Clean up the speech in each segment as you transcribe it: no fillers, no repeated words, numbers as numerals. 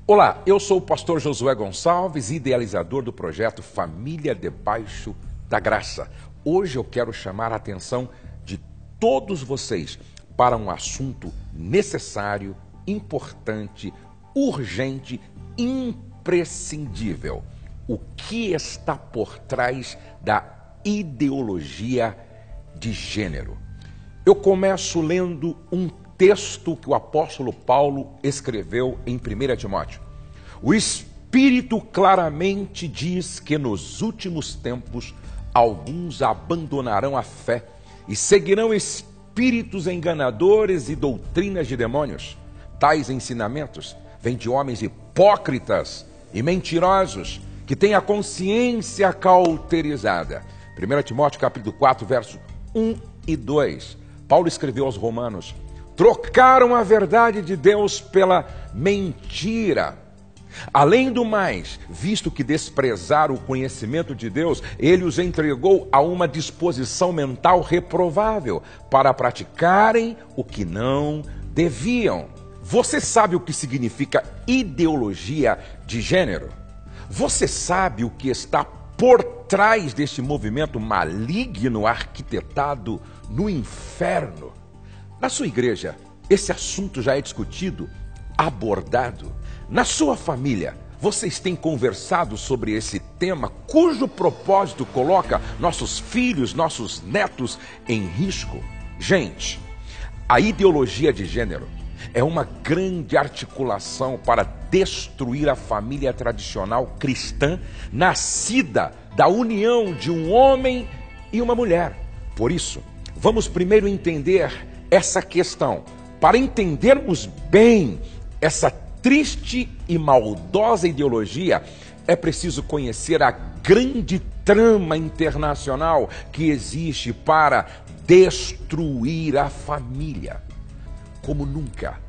Olá, eu sou o pastor Josué Gonçalves, idealizador do projeto Família Debaixo da Graça. Hoje eu quero chamar a atenção de todos vocês para um assunto necessário, importante, urgente, imprescindível. O que está por trás da ideologia de gênero? Eu começo lendo um texto que o apóstolo Paulo escreveu em 1 Timóteo. O Espírito claramente diz que nos últimos tempos alguns abandonarão a fé e seguirão espíritos enganadores e doutrinas de demônios. Tais ensinamentos vêm de homens hipócritas e mentirosos que têm a consciência cauterizada. 1 Timóteo capítulo 4, verso 1 e 2. Paulo escreveu aos Romanos: trocaram a verdade de Deus pela mentira. Além do mais, visto que desprezaram o conhecimento de Deus, ele os entregou a uma disposição mental reprovável para praticarem o que não deviam. Você sabe o que significa ideologia de gênero? Você sabe o que está por trás deste movimento maligno arquitetado no inferno? Na sua igreja, esse assunto já é discutido, abordado. Na sua família, vocês têm conversado sobre esse tema, cujo propósito coloca nossos filhos, nossos netos em risco? Gente, a ideologia de gênero é uma grande articulação para destruir a família tradicional cristã, nascida da união de um homem e uma mulher. Por isso, vamos primeiro entender essa questão. Para entendermos bem essa triste e maldosa ideologia, é preciso conhecer a grande trama internacional que existe para destruir a família. Como nunca,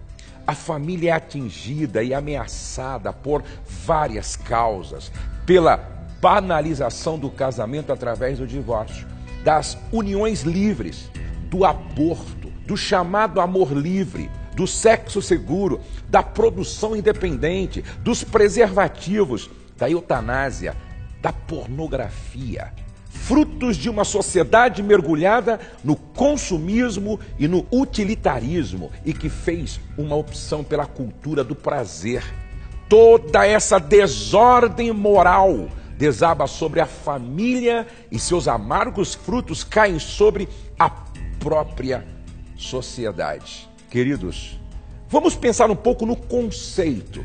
a família é atingida e ameaçada por várias causas, pela banalização do casamento através do divórcio, das uniões livres, do aborto, do chamado amor livre, do sexo seguro, da produção independente, dos preservativos, da eutanásia, da pornografia, frutos de uma sociedade mergulhada no consumismo e no utilitarismo e que fez uma opção pela cultura do prazer. Toda essa desordem moral desaba sobre a família e seus amargos frutos caem sobre a própria sociedade. Queridos, vamos pensar um pouco no conceito.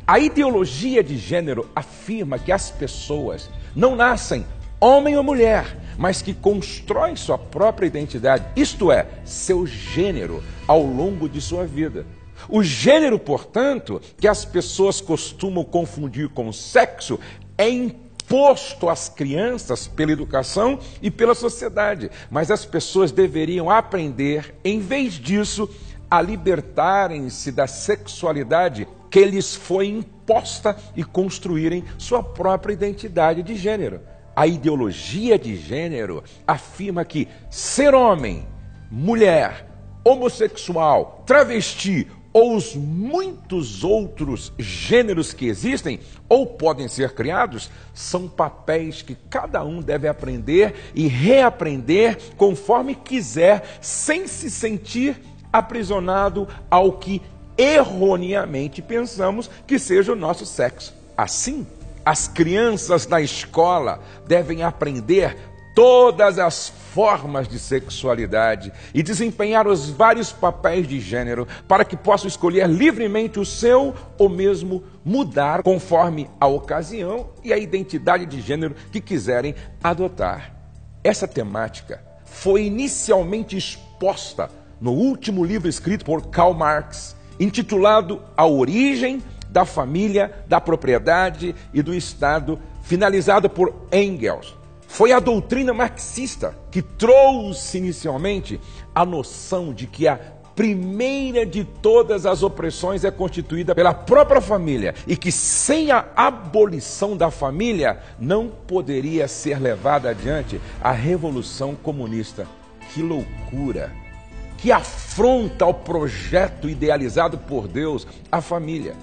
A ideologia de gênero afirma que as pessoas não nascem homem ou mulher, mas que constroem sua própria identidade, isto é, seu gênero, ao longo de sua vida. O gênero, portanto, que as pessoas costumam confundir com sexo, é imposto às crianças pela educação e pela sociedade, mas as pessoas deveriam aprender, em vez disso, a libertarem-se da sexualidade que lhes foi imposta e construírem sua própria identidade de gênero. A ideologia de gênero afirma que ser homem, mulher, homossexual, travesti ou os muitos outros gêneros que existem ou podem ser criados, são papéis que cada um deve aprender e reaprender conforme quiser, sem se sentir aprisionado ao que erroneamente pensamos que seja o nosso sexo. Assim, as crianças na escola devem aprender todas as formas de sexualidade e desempenhar os vários papéis de gênero para que possam escolher livremente o seu ou mesmo mudar conforme a ocasião e a identidade de gênero que quiserem adotar. Essa temática foi inicialmente exposta no último livro escrito por Karl Marx, intitulado A Origem da Família, da Propriedade e do Estado, finalizado por Engels. Foi a doutrina marxista que trouxe inicialmente a noção de que a primeira de todas as opressões é constituída pela própria família e que sem a abolição da família não poderia ser levada adiante a Revolução Comunista. Que loucura! Que afronta ao projeto idealizado por Deus, a família.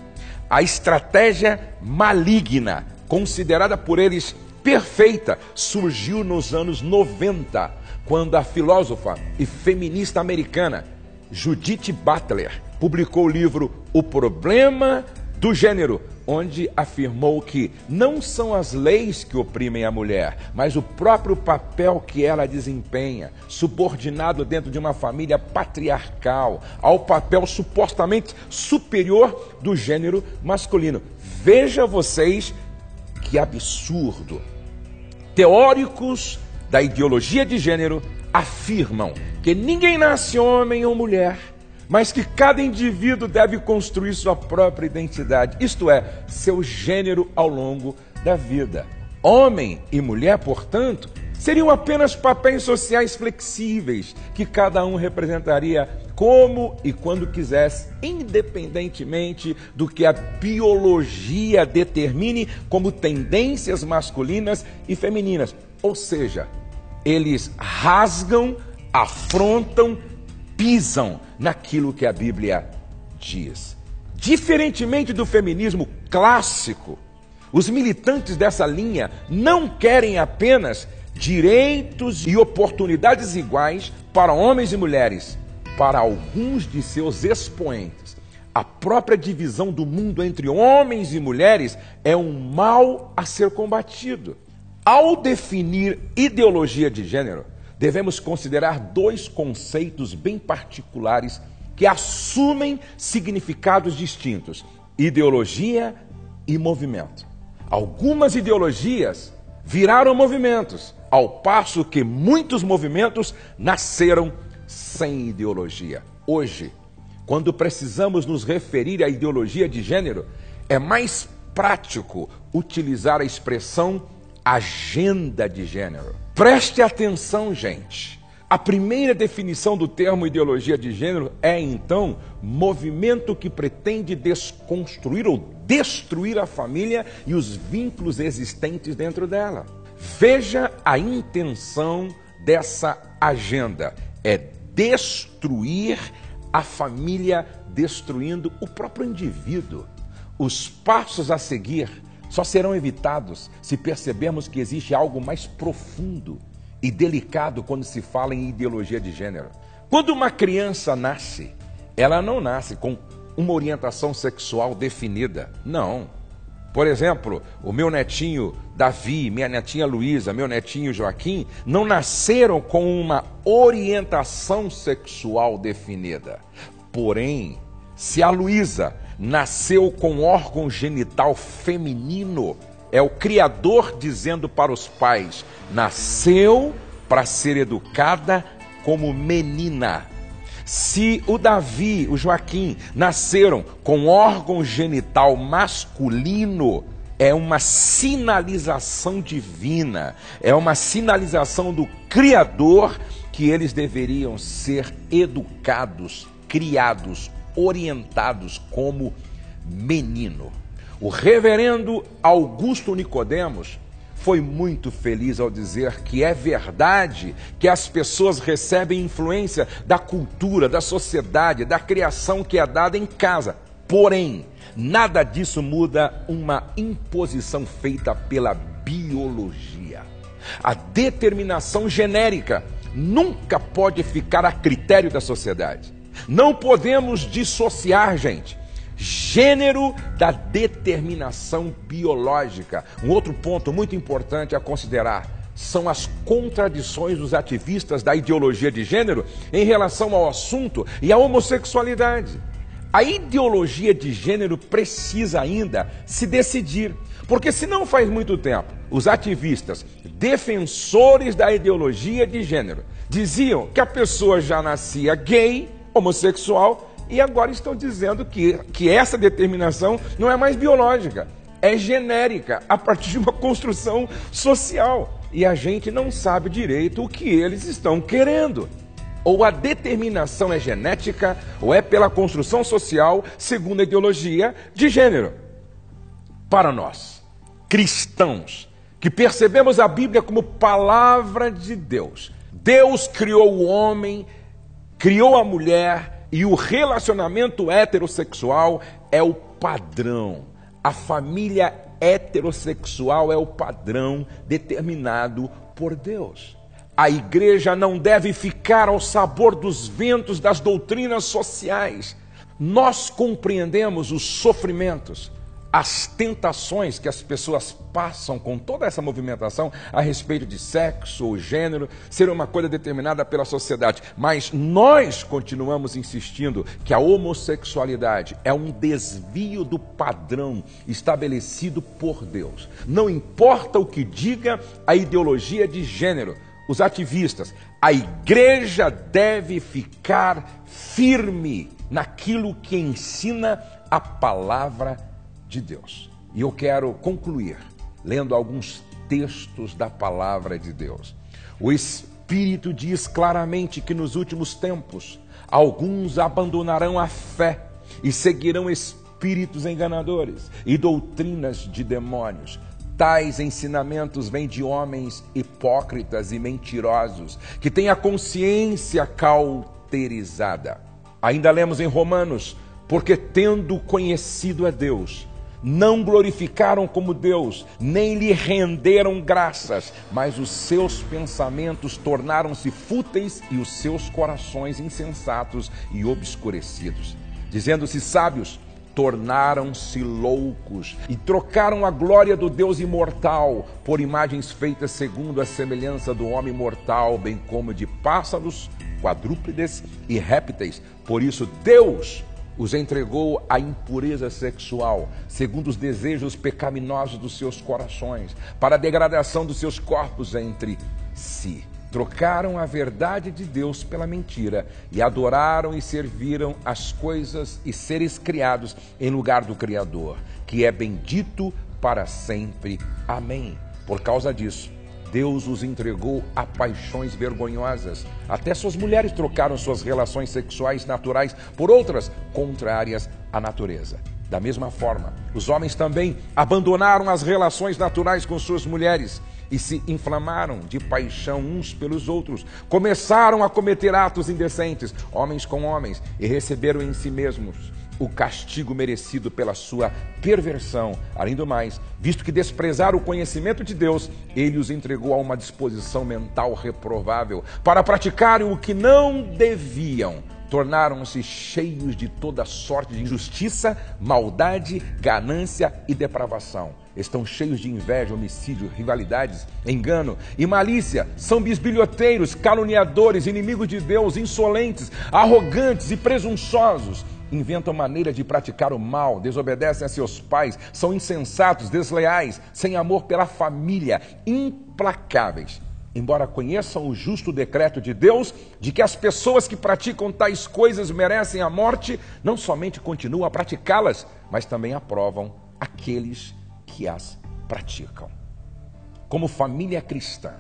A estratégia maligna, considerada por eles perfeita, surgiu nos anos 90, quando a filósofa e feminista americana Judith Butler publicou o livro O Problema do Gênero, onde afirmou que não são as leis que oprimem a mulher, mas o próprio papel que ela desempenha, subordinado dentro de uma família patriarcal, ao papel supostamente superior do gênero masculino. Veja vocês que absurdo. Teóricos da ideologia de gênero afirmam que ninguém nasce homem ou mulher, mas que cada indivíduo deve construir sua própria identidade, isto é, seu gênero ao longo da vida. Homem e mulher, portanto, seriam apenas papéis sociais flexíveis, que cada um representaria como e quando quisesse, independentemente do que a biologia determine como tendências masculinas e femininas. Ou seja, eles rasgam, afrontam, pisam naquilo que a Bíblia diz. Diferentemente do feminismo clássico, os militantes dessa linha não querem apenas direitos e oportunidades iguais para homens e mulheres. Para alguns de seus expoentes, a própria divisão do mundo entre homens e mulheres é um mal a ser combatido. Ao definir ideologia de gênero, devemos considerar dois conceitos bem particulares que assumem significados distintos: ideologia e movimento. Algumas ideologias viraram movimentos, ao passo que muitos movimentos nasceram sem ideologia. Hoje, quando precisamos nos referir à ideologia de gênero, é mais prático utilizar a expressão agenda de gênero. Preste atenção, gente. A primeira definição do termo ideologia de gênero é, então, movimento que pretende desconstruir ou destruir a família e os vínculos existentes dentro dela. Veja a intenção dessa agenda. É destruir a família, destruindo o próprio indivíduo. Os passos a seguir só serão evitados se percebermos que existe algo mais profundo e delicado quando se fala em ideologia de gênero. Quando uma criança nasce, ela não nasce com uma orientação sexual definida. Não. Por exemplo, o meu netinho Davi, minha netinha Luísa, meu netinho Joaquim, não nasceram com uma orientação sexual definida. Porém, se a Luísa nasceu com órgão genital feminino, é o Criador dizendo para os pais: nasceu para ser educada como menina. Se o Davi, o Joaquim, nasceram com órgão genital masculino, é uma sinalização divina, é uma sinalização do Criador que eles deveriam ser educados, criados, orientados como menino. O reverendo Augusto Nicodemos foi muito feliz ao dizer que é verdade que as pessoas recebem influência da cultura, da sociedade, da criação que é dada em casa. Porém, nada disso muda uma imposição feita pela biologia. A determinação genérica nunca pode ficar a critério da sociedade. Não podemos dissociar, gente, gênero da determinação biológica. Um outro ponto muito importante a considerar são as contradições dos ativistas da ideologia de gênero em relação ao assunto e à homossexualidade. A ideologia de gênero precisa ainda se decidir, porque se não faz muito tempo, os ativistas, defensores da ideologia de gênero, diziam que a pessoa já nascia gay, homossexual, e agora estão dizendo que essa determinação não é mais biológica, é genérica, a partir de uma construção social. E a gente não sabe direito o que eles estão querendo. Ou a determinação é genética, ou é pela construção social, segundo a ideologia de gênero. Para nós, cristãos, que percebemos a Bíblia como palavra de Deus, Deus criou o homem, criou a mulher, e o relacionamento heterossexual é o padrão. A família heterossexual é o padrão determinado por Deus. A igreja não deve ficar ao sabor dos ventos das doutrinas sociais. Nós compreendemos os sofrimentos, as tentações que as pessoas passam com toda essa movimentação a respeito de sexo ou gênero, ser uma coisa determinada pela sociedade. Mas nós continuamos insistindo que a homossexualidade é um desvio do padrão estabelecido por Deus. Não importa o que diga a ideologia de gênero, os ativistas, a igreja deve ficar firme naquilo que ensina a palavra de Deus. E eu quero concluir lendo alguns textos da palavra de Deus. O Espírito diz claramente que nos últimos tempos alguns abandonarão a fé e seguirão espíritos enganadores e doutrinas de demônios. Tais ensinamentos vêm de homens hipócritas e mentirosos, que têm a consciência cauterizada. Ainda lemos em Romanos, porque tendo conhecido a Deus, não glorificaram como Deus, nem lhe renderam graças, mas os seus pensamentos tornaram-se fúteis e os seus corações insensatos e obscurecidos. Dizendo-se sábios, tornaram-se loucos e trocaram a glória do Deus imortal por imagens feitas segundo a semelhança do homem mortal, bem como de pássaros, quadrúpedes e répteis. Por isso Deus os entregou à impureza sexual, segundo os desejos pecaminosos dos seus corações, para a degradação dos seus corpos entre si. Trocaram a verdade de Deus pela mentira e adoraram e serviram as coisas e seres criados em lugar do Criador, que é bendito para sempre. Amém. Por causa disso, Deus os entregou a paixões vergonhosas. Até suas mulheres trocaram suas relações sexuais naturais por outras contrárias à natureza. Da mesma forma, os homens também abandonaram as relações naturais com suas mulheres e se inflamaram de paixão uns pelos outros. Começaram a cometer atos indecentes, homens com homens, e receberam em si mesmos o castigo merecido pela sua perversão. Além do mais, visto que desprezaram o conhecimento de Deus, ele os entregou a uma disposição mental reprovável para praticarem o que não deviam. Tornaram-se cheios de toda sorte de injustiça, maldade, ganância e depravação. Estão cheios de inveja, homicídio, rivalidades, engano e malícia. São bisbilhoteiros, caluniadores, inimigos de Deus, insolentes, arrogantes e presunçosos. Inventam maneira de praticar o mal, desobedecem a seus pais, são insensatos, desleais, sem amor pela família, implacáveis. Embora conheçam o justo decreto de Deus, de que as pessoas que praticam tais coisas merecem a morte, não somente continuam a praticá-las, mas também aprovam aqueles que as praticam. Como família cristã,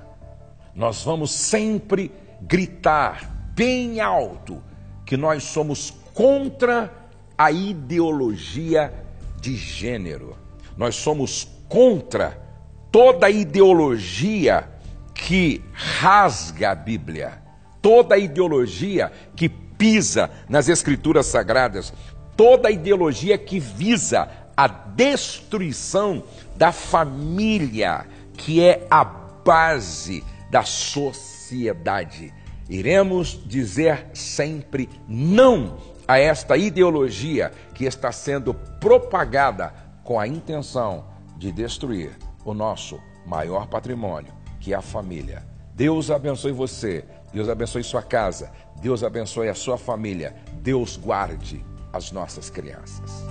nós vamos sempre gritar bem alto que nós somos contra a ideologia de gênero. Nós somos contra toda ideologia que rasga a Bíblia, toda ideologia que pisa nas Escrituras Sagradas, toda ideologia que visa a destruição da família, que é a base da sociedade. Iremos dizer sempre não a esta ideologia que está sendo propagada com a intenção de destruir o nosso maior patrimônio, que é a família. Deus abençoe você, Deus abençoe sua casa, Deus abençoe a sua família, Deus guarde as nossas crianças.